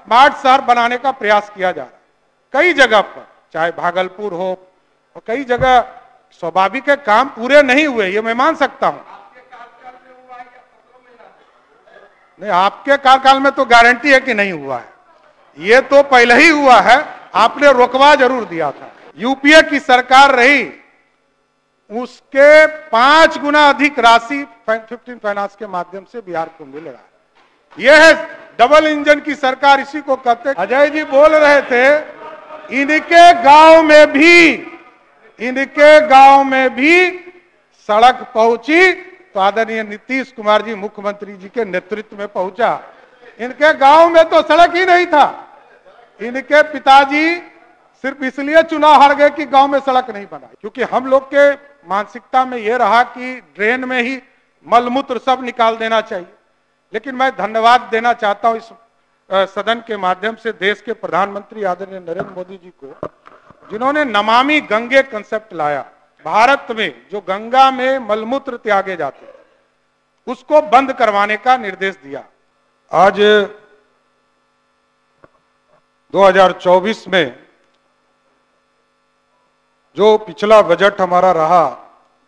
Smart शहर बनाने का प्रयास किया जा रहा है कई जगह पर, चाहे भागलपुर हो और कई जगह। स्वाभाविक है काम पूरे नहीं हुए, ये मैं मान सकता हूं। नहीं, आपके कार्यकाल में तो गारंटी है कि नहीं हुआ है, ये तो पहले ही हुआ है, आपने रोकवा जरूर दिया था। यूपीए की सरकार रही, उसके 5 गुना अधिक राशि 15 फाइनेंस के माध्यम से बिहार को मिल रहा है। यह है डबल इंजन की सरकार, इसी को कहते। अजय जी बोल रहे थे इनके गांव में भी सड़क पहुंची तो आदरणीय नीतीश कुमार जी मुख्यमंत्री जी के नेतृत्व में पहुंचा। इनके गांव में तो सड़क ही नहीं था। इनके पिताजी सिर्फ इसलिए चुनाव हार गए कि गांव में सड़क नहीं बना, क्योंकि हम लोग के मानसिकता में यह रहा कि ड्रेन में ही मलमूत्र सब निकाल देना चाहिए। लेकिन मैं धन्यवाद देना चाहता हूं इस सदन के माध्यम से देश के प्रधानमंत्री आदरणीय नरेंद्र मोदी जी को, जिन्होंने नमामि गंगे कंसेप्ट लाया। भारत में जो गंगा में मलमूत्र त्यागे जाते उसको बंद करवाने का निर्देश दिया। आज 2024 में जो पिछला बजट हमारा रहा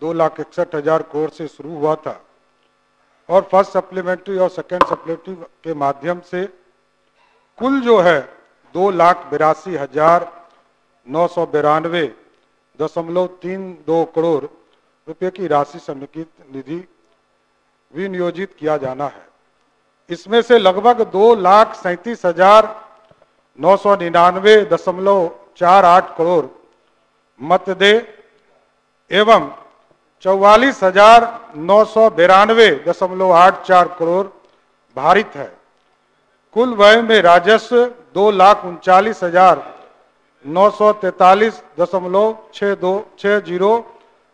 2,61,000 करोड़ से शुरू हुआ था और फर्स्ट सप्लीमेंट्री और सेकेंड सप्लीमेंट्री के माध्यम से कुल जो है 2,82,992.32 करोड़ रुपए की राशि समेकित निधि विनियोजित किया जाना है। इसमें से लगभग 2,37,999.48 करोड़ मतदेय एवं 44,992.84 करोड़ भारित है। कुल व्यय में राजस्व 2,39,943.60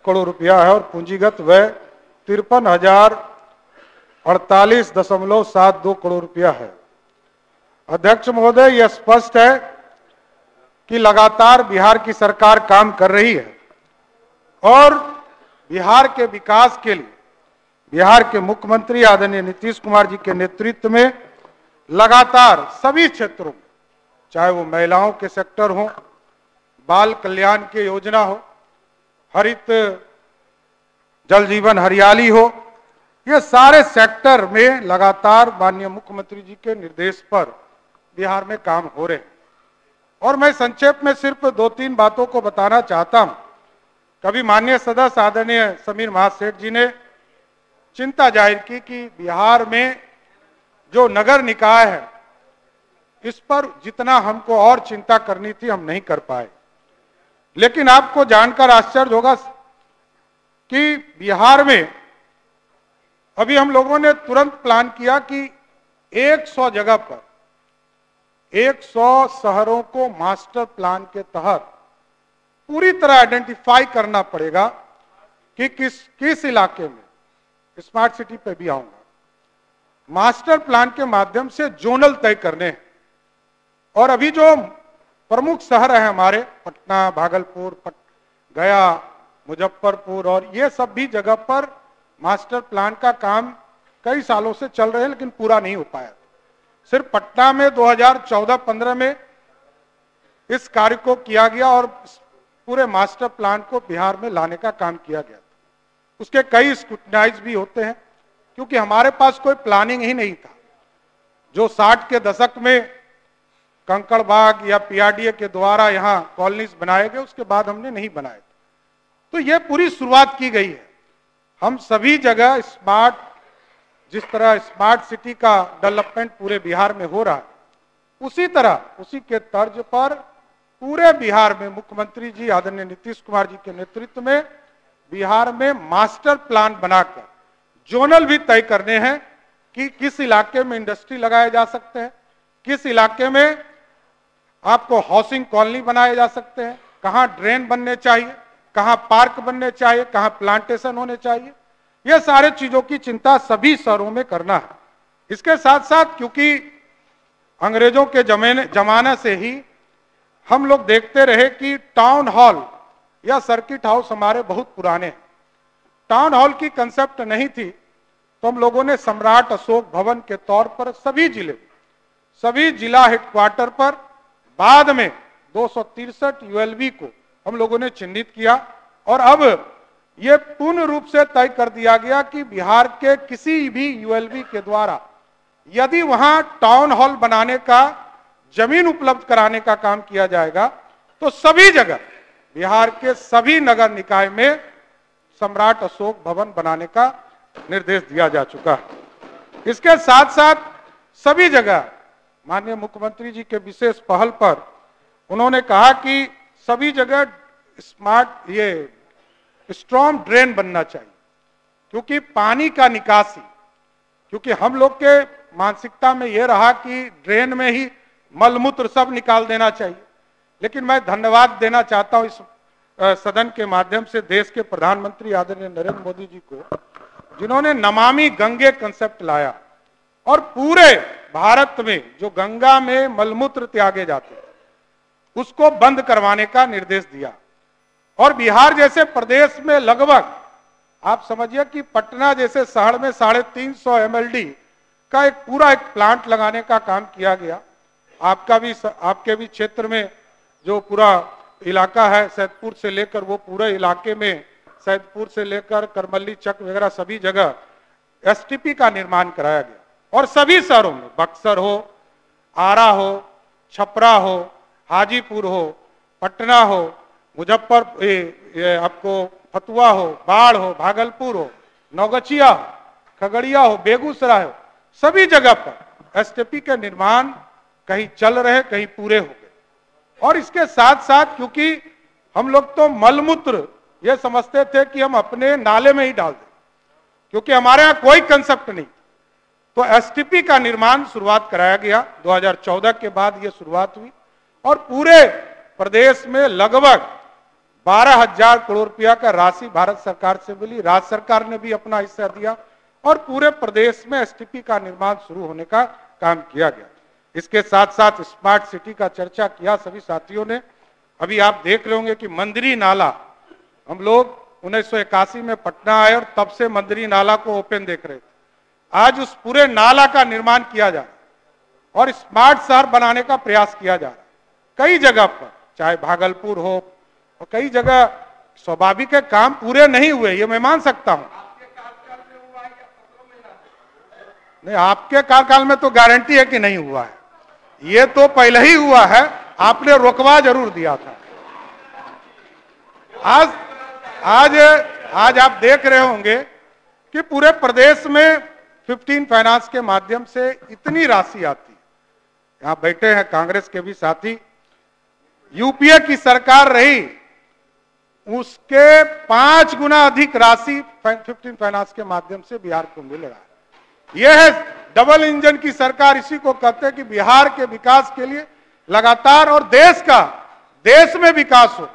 करोड़ रुपया है और पूंजीगत व्यय 53,048.72 करोड़ रुपया है। अध्यक्ष महोदय, यह स्पष्ट है कि लगातार बिहार की सरकार काम कर रही है और बिहार के विकास के लिए बिहार के मुख्यमंत्री आदरणीय नीतीश कुमार जी के नेतृत्व में लगातार सभी क्षेत्रों में, चाहे वो महिलाओं के सेक्टर हो, बाल कल्याण की योजना हो, हरित जल जीवन हरियाली हो, ये सारे सेक्टर में लगातार माननीय मुख्यमंत्री जी के निर्देश पर बिहार में काम हो रहे हैं। और मैं संक्षेप में सिर्फ 2-3 बातों को बताना चाहता हूं। कभी माननीय सदस्य आदरणीय समीर महासेठ जी ने चिंता जाहिर की कि बिहार में जो नगर निकाय है इस पर जितना हमको और चिंता करनी थी हम नहीं कर पाए। लेकिन आपको जानकर आश्चर्य होगा कि बिहार में अभी हम लोगों ने तुरंत प्लान किया कि 100 जगह पर 100 शहरों को मास्टर प्लान के तहत पूरी तरह आइडेंटिफाई करना पड़ेगा कि किस इलाके में, स्मार्ट सिटी पे भी आऊंगा, मास्टर प्लान के माध्यम से जोनल तय करने हैं। और अभी जो प्रमुख शहर है हमारे, पटना, भागलपुर, गया, मुजफ्फरपुर, और ये सब भी जगह पर मास्टर प्लान का काम कई सालों से चल रहे हैं लेकिन पूरा नहीं हो पाया। सिर्फ पटना में 2014-15 में इस कार्य को किया गया और पूरे मास्टर प्लान को बिहार में लाने का काम किया गया था। उसके कई स्क्रूटनाइज भी होते हैं क्योंकि हमारे पास कोई प्लानिंग ही नहीं था। जो 60 के दशक में कंकड़बाग या पीआरडीए के द्वारा यहाँ कॉलोनीज बनाए गए, उसके बाद हमने नहीं बनाए। तो ये पूरी शुरुआत की गई है। हम सभी जगह स्मार्ट, जिस तरह स्मार्ट सिटी का डेवलपमेंट पूरे बिहार में हो रहा है, उसी तरह उसी के तर्ज पर पूरे बिहार में मुख्यमंत्री जी आदरणीय नीतीश कुमार जी के नेतृत्व में बिहार में मास्टर प्लान बनाकर जोनल भी तय करने हैं कि किस इलाके में इंडस्ट्री लगाए जा सकते हैं, किस इलाके में आपको हाउसिंग कॉलोनी बनाए जा सकते हैं, कहां ड्रेन बनने चाहिए, कहां पार्क बनने चाहिए, कहां प्लांटेशन होने चाहिए। ये सारे चीजों की चिंता सभी शहरों में करना है। इसके साथ साथ क्योंकि अंग्रेजों के जमाने से ही हम लोग देखते रहे कि टाउन हॉल या सर्किट हाउस हमारे बहुत पुराने हैं। टाउन हॉल की कंसेप्ट नहीं थी तो हम लोगों ने सम्राट अशोक भवन के तौर पर सभी जिले, सभी जिला हेडक्वार्टर पर बाद में 263 यूएलबी को हम लोगों ने चिन्हित किया और अब ये पूर्ण रूप से तय कर दिया गया कि बिहार के किसी भी यूएलबी के द्वारा यदि वहां टाउन हॉल बनाने का, जमीन उपलब्ध कराने का काम किया जाएगा तो सभी जगह बिहार के सभी नगर निकाय में सम्राट अशोक भवन बनाने का निर्देश दिया जा चुका है। इसके साथ साथ सभी जगह माननीय मुख्यमंत्री जी के विशेष पहल पर उन्होंने कहा कि सभी जगह स्मार्ट ये स्ट्रॉन्ग ड्रेन बनना चाहिए, क्योंकि पानी का निकासी, क्योंकि हम लोग के मानसिकता में यह रहा कि ड्रेन में ही मलमूत्र सब निकाल देना चाहिए। लेकिन मैं धन्यवाद देना चाहता हूं इस सदन के माध्यम से देश के प्रधानमंत्री आदरणीय नरेंद्र मोदी जी को, जिन्होंने नमामि गंगे कंसेप्ट लाया और पूरे भारत में जो गंगा में मलमूत्र त्यागे जाते हैं उसको बंद करवाने का निर्देश दिया। और बिहार जैसे प्रदेश में लगभग आप समझिए कि पटना जैसे शहर में 350 MLD का एक पूरा प्लांट लगाने का काम किया गया। आपके भी क्षेत्र में जो पूरा इलाका है सैदपुर से लेकर, वो पूरे इलाके में सैदपुर से लेकर करमल्ली चक वगैरह सभी जगह STP का निर्माण कराया गया। और सभी शहरों में बक्सर हो, आरा हो, छपरा हो, हाजीपुर हो, पटना हो, मुजफ्फरपुर, आपको फतुहा हो, बाढ़ हो, भागलपुर हो, नौगछिया हो, खगड़िया हो, बेगूसराय हो, सभी जगह पर STP के निर्माण कहीं चल रहे, कहीं पूरे हो गए। और इसके साथ साथ क्योंकि हम लोग तो मलमूत्र ये समझते थे कि हम अपने नाले में ही डाल दें, क्योंकि हमारे यहाँ कोई कंसेप्ट नहीं, तो STP का निर्माण शुरुआत कराया गया। 2014 के बाद ये शुरुआत हुई और पूरे प्रदेश में लगभग 12,000 करोड़ रुपया का राशि भारत सरकार से मिली। राज्य सरकार ने भी अपना हिस्सा दिया और पूरे प्रदेश में STP का निर्माण शुरू होने का काम किया गया। इसके साथ साथ स्मार्ट सिटी का चर्चा किया सभी साथियों ने। अभी आप देख रहे होंगे कि मंदिरी नाला, हम लोग 1981 में पटना आए और तब से मंदिरी नाला को ओपन देख रहे थे। आज उस पूरे नाला का निर्माण किया जा रहा है और स्मार्ट शहर बनाने का प्रयास किया जा रहा है कई जगह पर, चाहे भागलपुर हो और कई जगह। स्वाभाविक है काम पूरे नहीं हुए, ये मैं मान सकता हूं। नहीं, आपके कार्यकाल में तो गारंटी है कि नहीं हुआ है, ये तो पहले ही हुआ है, आपने रोकवा जरूर दिया था। आज आप देख रहे होंगे कि पूरे प्रदेश में 15 फाइनेंस के माध्यम से इतनी राशि आती है। यहां बैठे हैं कांग्रेस के भी साथी, यूपीए की सरकार रही उसके 5 गुना अधिक राशि 15 फाइनेंस के माध्यम से बिहार को मिल रहा है। यह है डबल इंजन की सरकार, इसी को कहते हैं कि बिहार के विकास के लिए लगातार और देश में विकास हो,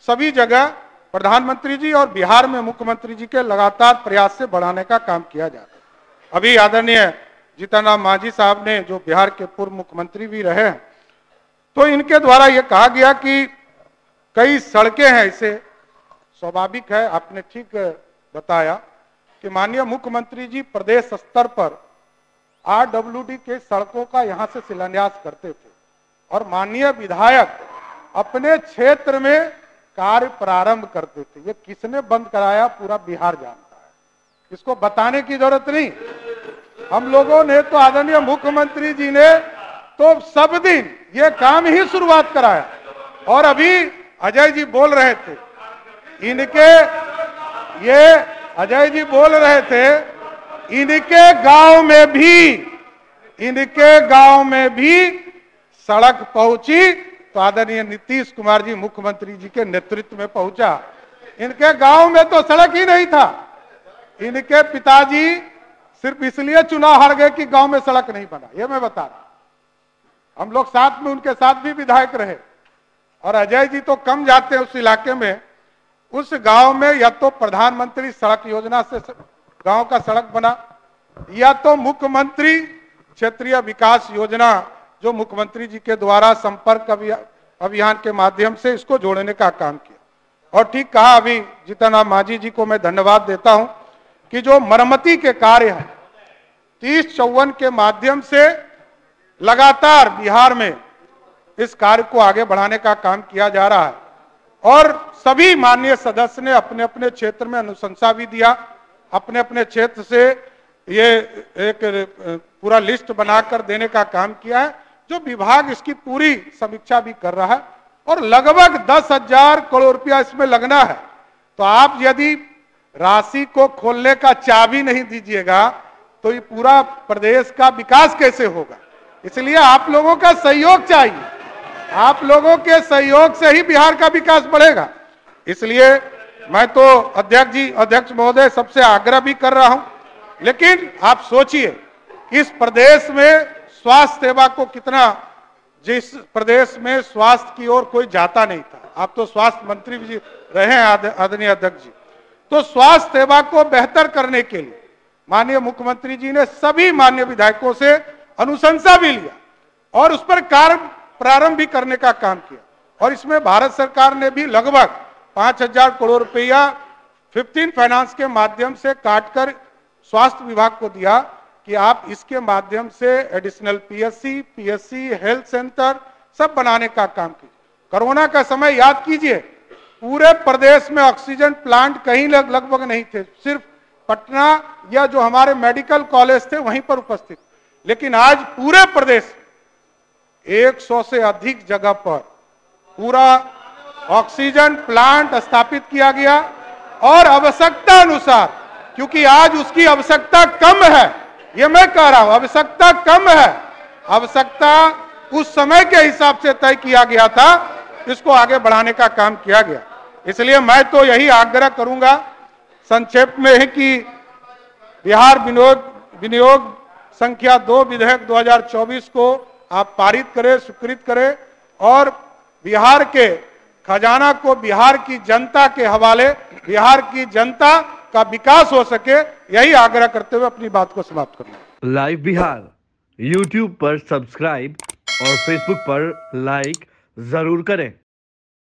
सभी जगह प्रधानमंत्री जी और बिहार में मुख्यमंत्री जी के लगातार प्रयास से बढ़ाने का काम किया जा रहा है। अभी आदरणीय जीतन राम मांझी साहब ने, जो बिहार के पूर्व मुख्यमंत्री भी रहे हैं, तो इनके द्वारा यह कहा गया कि कई सड़कें हैं, इसे स्वाभाविक है, आपने ठीक बताया कि माननीय मुख्यमंत्री जी प्रदेश स्तर पर RWD के सड़कों का यहां से शिलान्यास करते थे और माननीय विधायक अपने क्षेत्र में कार्य प्रारंभ करते थे। ये किसने बंद कराया पूरा बिहार जानता है, इसको बताने की जरूरत नहीं। हम लोगों ने तो, आदरणीय मुख्यमंत्री जी ने तो सब दिन ये काम ही शुरुआत कराया। और अभी अजय जी बोल रहे थे, अजय जी बोल रहे थे, इनके गांव में भी सड़क पहुंची तो आदरणीय नीतीश कुमार जी मुख्यमंत्री जी के नेतृत्व में पहुंचा। इनके गांव में तो सड़क ही नहीं था। इनके पिताजी सिर्फ इसलिए चुनाव हार गए कि गांव में सड़क नहीं बना, ये मैं बता रहा। हम लोग साथ में उनके साथ भी विधायक रहे और अजय जी तो कम जाते हैं उस इलाके में। उस गांव में या तो प्रधानमंत्री सड़क योजना से गांव का सड़क बना, या तो मुख्यमंत्री क्षेत्रीय विकास योजना जो मुख्यमंत्री जी के द्वारा संपर्क अभियान के माध्यम से इसको जोड़ने का काम किया। और ठीक कहा अभी जीतन राम मांझी जी को मैं धन्यवाद देता हूं कि जो मरम्मती के कार्य हैं 30-54 के माध्यम से लगातार बिहार में इस कार्य को आगे बढ़ाने का काम किया जा रहा है और सभी माननीय सदस्य ने अपने अपने क्षेत्र में अनुशंसा भी दिया। अपने अपने क्षेत्र से ये एक पूरा लिस्ट बनाकर देने का काम किया है, जो विभाग इसकी पूरी समीक्षा भी कर रहा है और लगभग 10,000 करोड़ रुपया इसमें लगना है। तो आप यदि राशि को खोलने का चाबी नहीं दीजिएगा तो ये पूरा प्रदेश का विकास कैसे होगा। इसलिए आप लोगों का सहयोग चाहिए, आप लोगों के सहयोग से ही बिहार का विकास बढ़ेगा। इसलिए मैं तो अध्यक्ष महोदय सबसे आग्रह भी कर रहा हूं, लेकिन आप सोचिए इस प्रदेश में स्वास्थ्य सेवा को कितना, जिस प्रदेश में स्वास्थ्य की ओर कोई जाता नहीं था, आप तो स्वास्थ्य मंत्री भी रहे हैं आदरणीय अध्यक्ष जी, तो स्वास्थ्य सेवा को बेहतर करने के लिए माननीय मुख्यमंत्री जी ने सभी माननीय विधायकों से अनुशंसा भी लिया और उस पर कार्य प्रारंभ भी करने का काम किया और इसमें भारत सरकार ने भी लगभग 5,000 करोड़ रुपया 15 फाइनेंस के माध्यम से काटकर स्वास्थ्य विभाग को दिया कि आप इसके माध्यम से एडिशनल पीएससी, हेल्थ सेंटर सब बनाने का काम कीजिए। कोरोना का समय याद कीजिए, पूरे प्रदेश में ऑक्सीजन प्लांट कहीं लगभग नहीं थे, सिर्फ पटना या जो हमारे मेडिकल कॉलेज थे वहीं पर उपस्थित। लेकिन आज पूरे प्रदेश 100 से अधिक जगह पर पूरा ऑक्सीजन प्लांट स्थापित किया गया और आवश्यकता अनुसार, क्योंकि आज उसकी आवश्यकता कम है, ये मैं कह रहा हूं, आवश्यकता कम है, आवश्यकता उस समय के हिसाब से तय किया गया था, इसको आगे बढ़ाने का काम किया गया। इसलिए मैं तो यही आग्रह करूंगा संक्षेप में है कि बिहार विनियोग संख्या 2 विधेयक 2024 को आप पारित करें, स्वीकृत करें और बिहार के खजाना को बिहार की जनता के हवाले, बिहार की जनता का विकास हो सके, यही आग्रह करते हुए अपनी बात को समाप्त करूंगा। लाइव बिहार YouTube पर सब्सक्राइब और Facebook पर लाइक जरूर करें।